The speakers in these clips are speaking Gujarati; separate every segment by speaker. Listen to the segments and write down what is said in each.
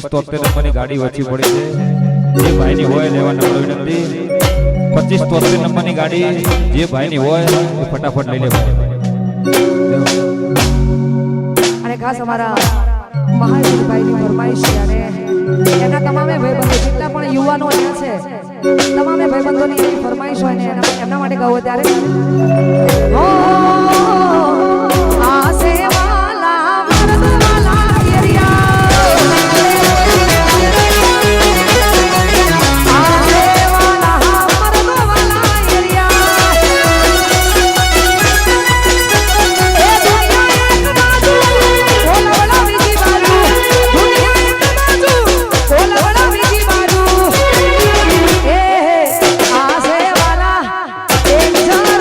Speaker 1: 2573 નંબરની ગાડી વચ્ચે પડી છે જે ભાઈની હોય લેવા નંબર વિનંતી 2573 નંબરની ગાડી જે ભાઈની હોય એ ફટાફટ લઈ લે ભાઈ
Speaker 2: અને ખાસ અમારા મહાવીરભાઈની ફરમાઈશ છે અને એના તમામે ભાઈબંધો જેટલા પણ યુવાનો અહીંયા છે તમામે ભાઈબંધોની એવી ફરમાઈશ હોય ને એમના માટે કહો ત્યારે હો આસે વાલા મર્દ વાલા એરિયા આસે વાલા મર્દ વાલા એરિયા એ દુનિયા એક બાજુ બોલવડા બીજી બાજુ દુનિયા એક બાજુ બોલવડા બીજી બાજુ એ આસે વાલા એક જાન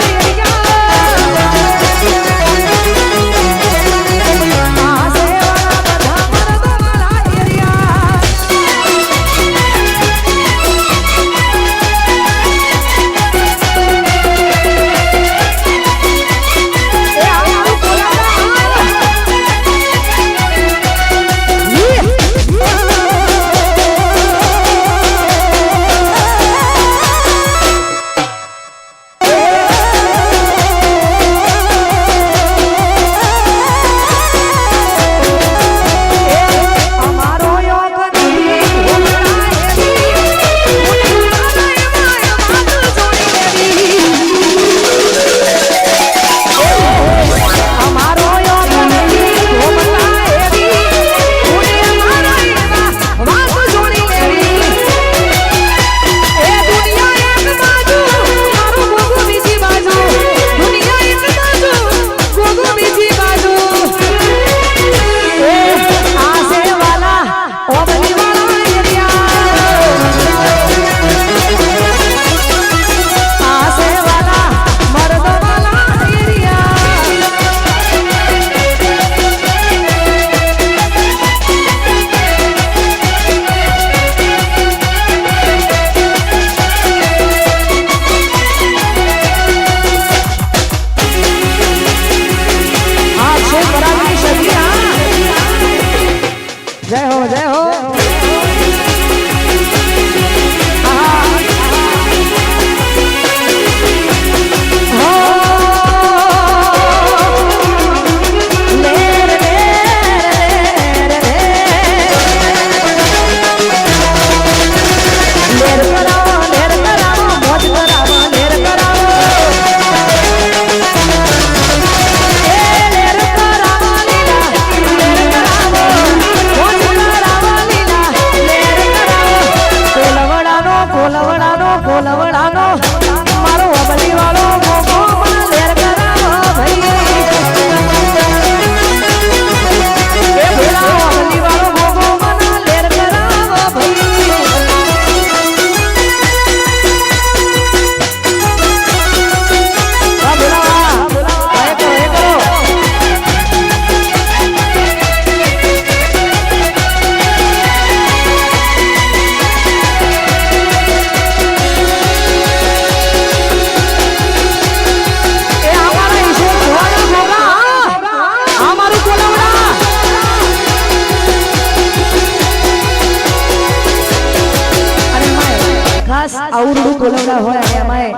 Speaker 2: આવડું કોલવડા હોય અને એમાં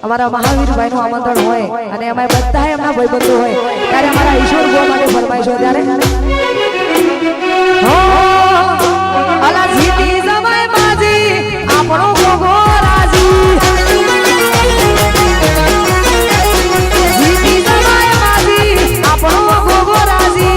Speaker 2: અમારા મહાવીરભાઈનું આમંત્રણ હોય અને એમાં બધા એમના ભાઈબંધો હોય ત્યારે અમારા ઈશ્વર ગો માટે ફરમાઈશ હોય ત્યારે હો અલા જીતી જમાય બાજી આપણો ગોગો રાજી જીતી જમાય બાજી આપણો ગોગો રાજી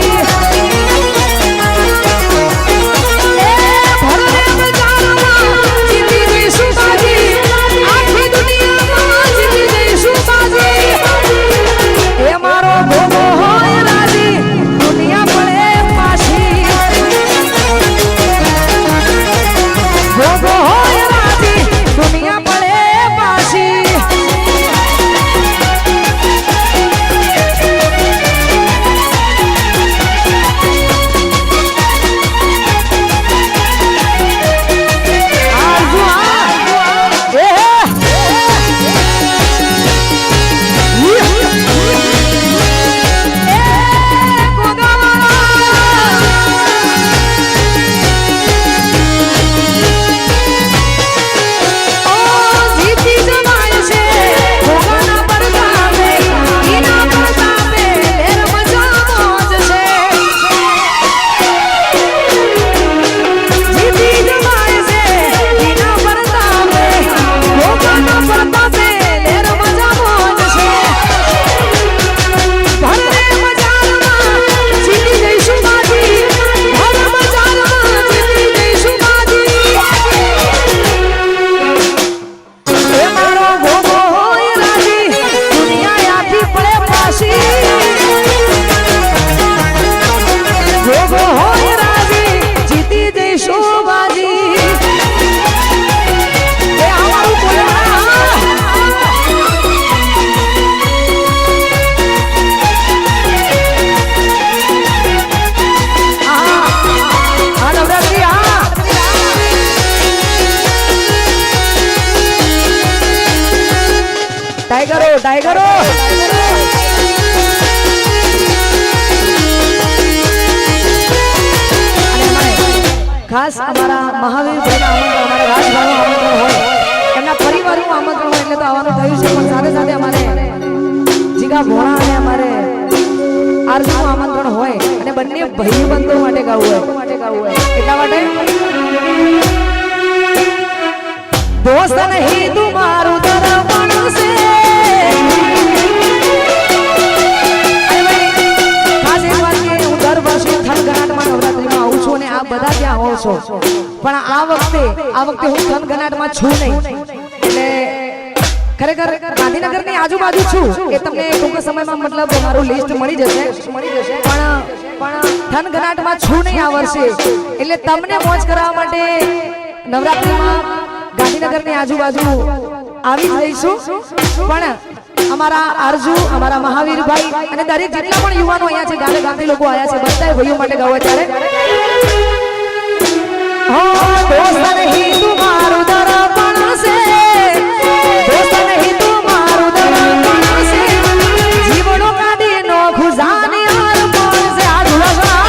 Speaker 2: ભાઈબંધો માટે ગાવું હોય એટલા માટે દોસ્ત નહીં તું મારું દર્પણ છે ખાસ એક વાત કે હું દર વર્ષે થનગનાટમાં નવરાત્રીમાં આવું છું અને આ બધા ત્યાં આવો છો પણ આ વખતે હું થનગનાટમાં છું નહીં એટલે ખરેખર ગાંધીનગરની આજુબાજુ છું એ તમને ટૂંક સમયમાં મતલબ મારું લિસ્ટ મળી જશે પણ થનગનાટમાં છું નહીં આ વર્ષે એટલે તમને મોજ કરવા માટે નવરાત્રીમાં ગાંધીનગરની આજુબાજુ આવી જ રહીશું પણ અમારા અર્જુ અમારા મહાવીરભાઈ અને દરેક જેટલા પણ યુવાનો અહીંયા છે ગામે ગામથી લોકો આવ્યા છે બધા ભાઈઓ માટે ગાવા ત્યારે હો દોસ્ત નહીં તું મારું દર્પણ છે દોસ્ત નહીં તું મારું દર્પણ છે જીવનો કાઢી નો ખુજાની અર્પણ છે આ દુલગા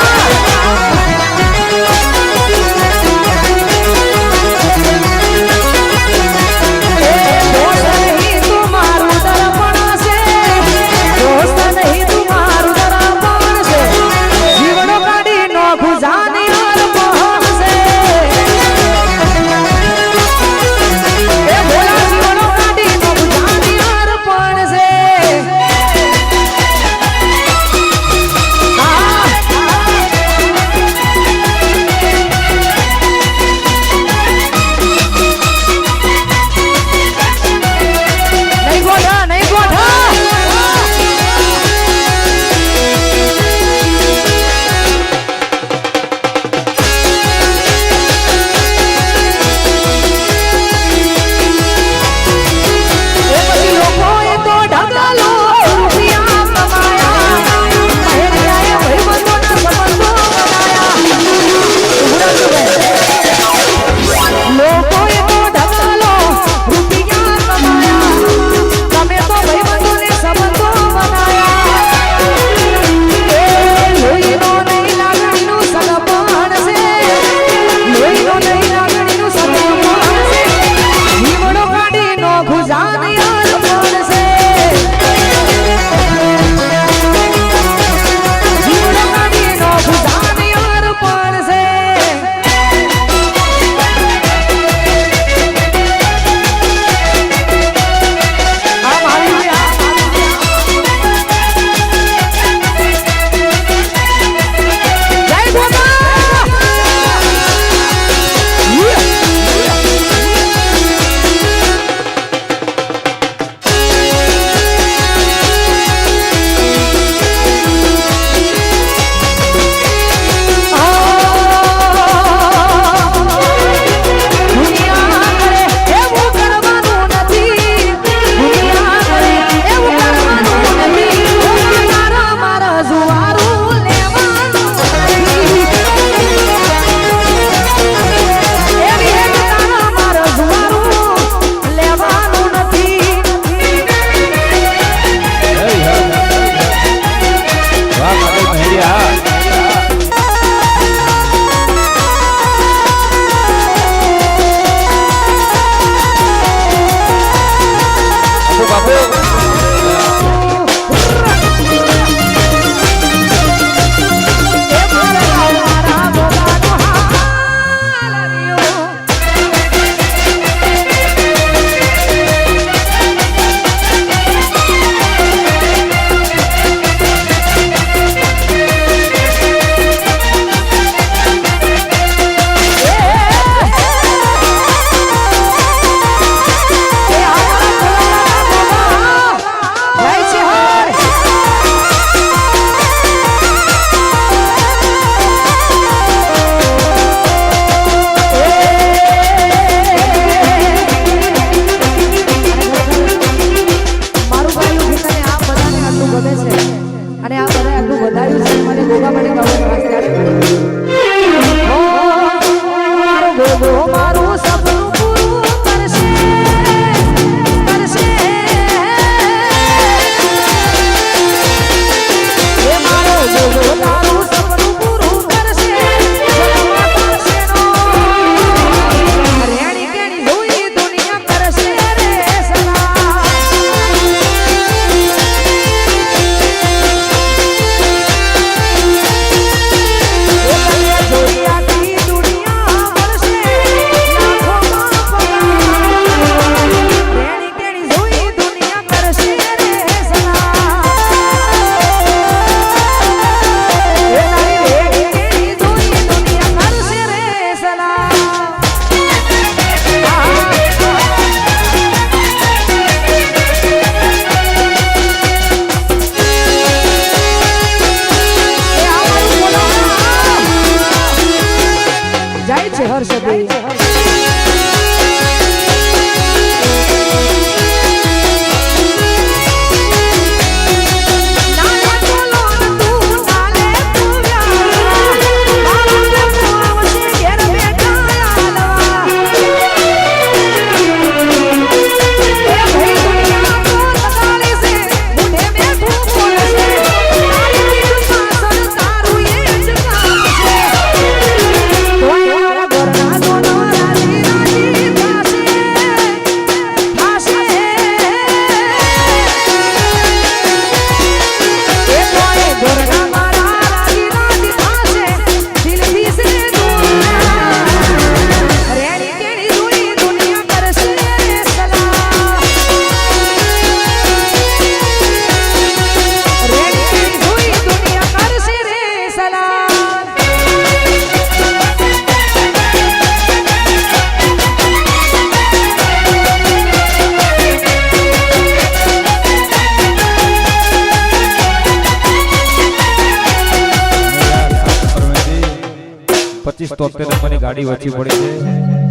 Speaker 1: 25-73 નંબરની ગાડી વચ્ચે પડી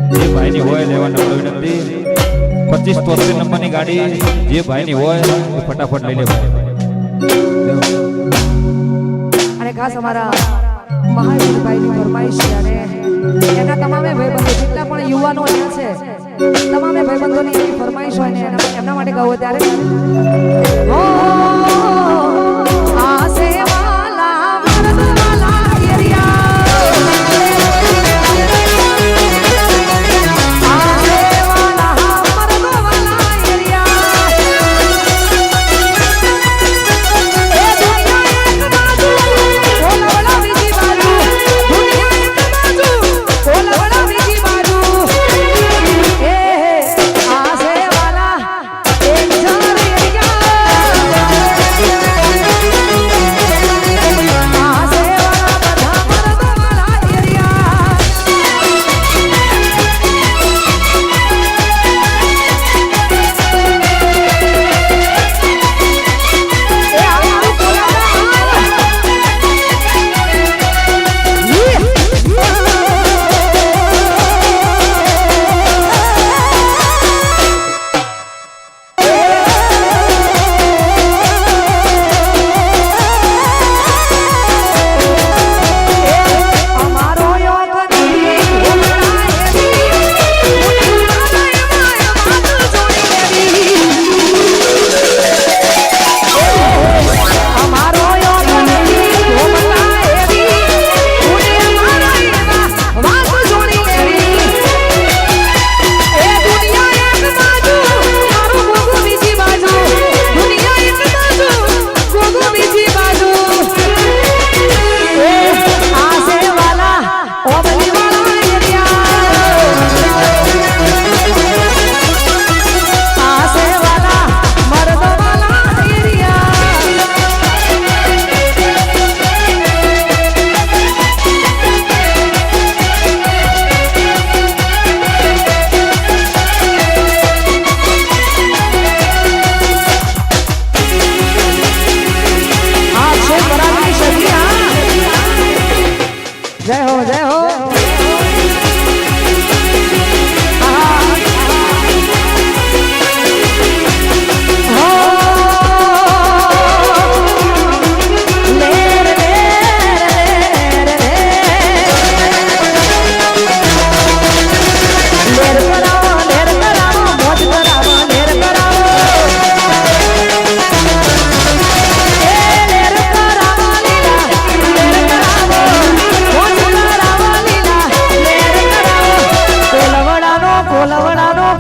Speaker 1: છે જે ભાઈની હોય લેવા નંબર વિનંતી 25-73 નંબરની ગાડી જે ભાઈની હોય એ ફટાફટ લઈ લે ભાઈ
Speaker 2: અને ખાસ અમારા મહાવીરભાઈની ફરમાઈશ છે અને એના તમામે ભાઈબંધો જેટલા પણ યુવાનો અહીંયા છે તમામે ભાઈબંધોની એવી ફરમાઈશ હોય ને એમના માટે કહો ત્યારે ઓ આસે વાલા મરદ વાલા એરિયા આસે વાલા મરદ વાલા એરિયા એ દુનિયા એક બાજુ ઓલા બીજી બાજુ દુનિયા એક બાજુ ઓલા બીજી બાજુ એ આસે વાલા એક જણ એરિયા આસે વાલા બધા મરદ વાલા એરિયા એ આવું અમારો યોગની અમારો યોગની ઘોમલા એવી ઉને મારા એવા વાત જોડી લેવી એ દુનિયા એક બાજુ મારું ગોગો બીજી બાજુ દુનિયા એક બાજુ ગોગો બીજી બાજુ એ આસે વાલા ઓબલી વાલા એરિયા આસે વાલા મરદ વાલા એરિયા આ છે બરાબરની શક્તિ જય હો જય હો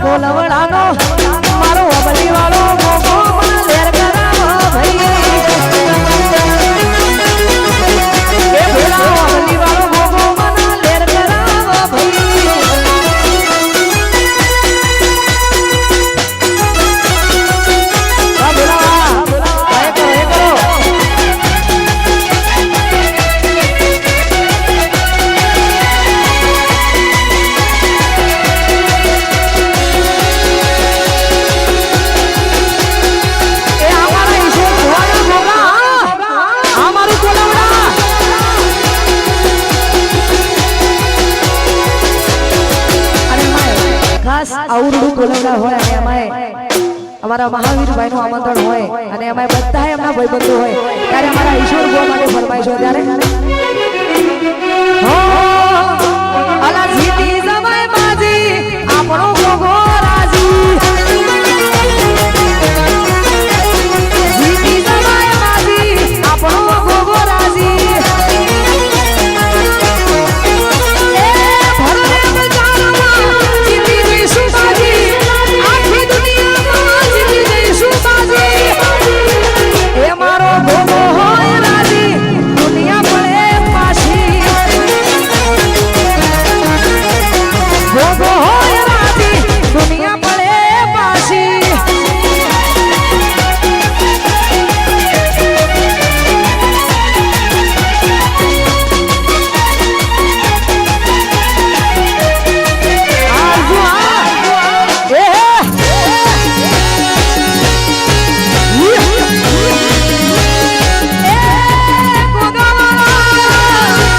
Speaker 2: કોલવડાનો મારો અબલી વાળો મોકો મને લેર કરાવો ભાઈ એ ભોળા અબલી વાળો મોકો મને લેર કરાવો ભાઈ આ ભોળા એ કરો એ અમારા ઈશ્વર ભોળાના ભોળા અમારું કોલવડા અને માય ખાસ આવડું કોલવડા હોય અને અમાય અમારા મહાવીરભાઈનું આમંત્રણ હોય અને અમાય બધા એમના ભાઈબંધો હોય ત્યારે અમારા ઈશ્વર ભોળા માટે ફરમાઈશ હોય ત્યારે હો અલા જીતી જમાય બાજી આપણો ગોગો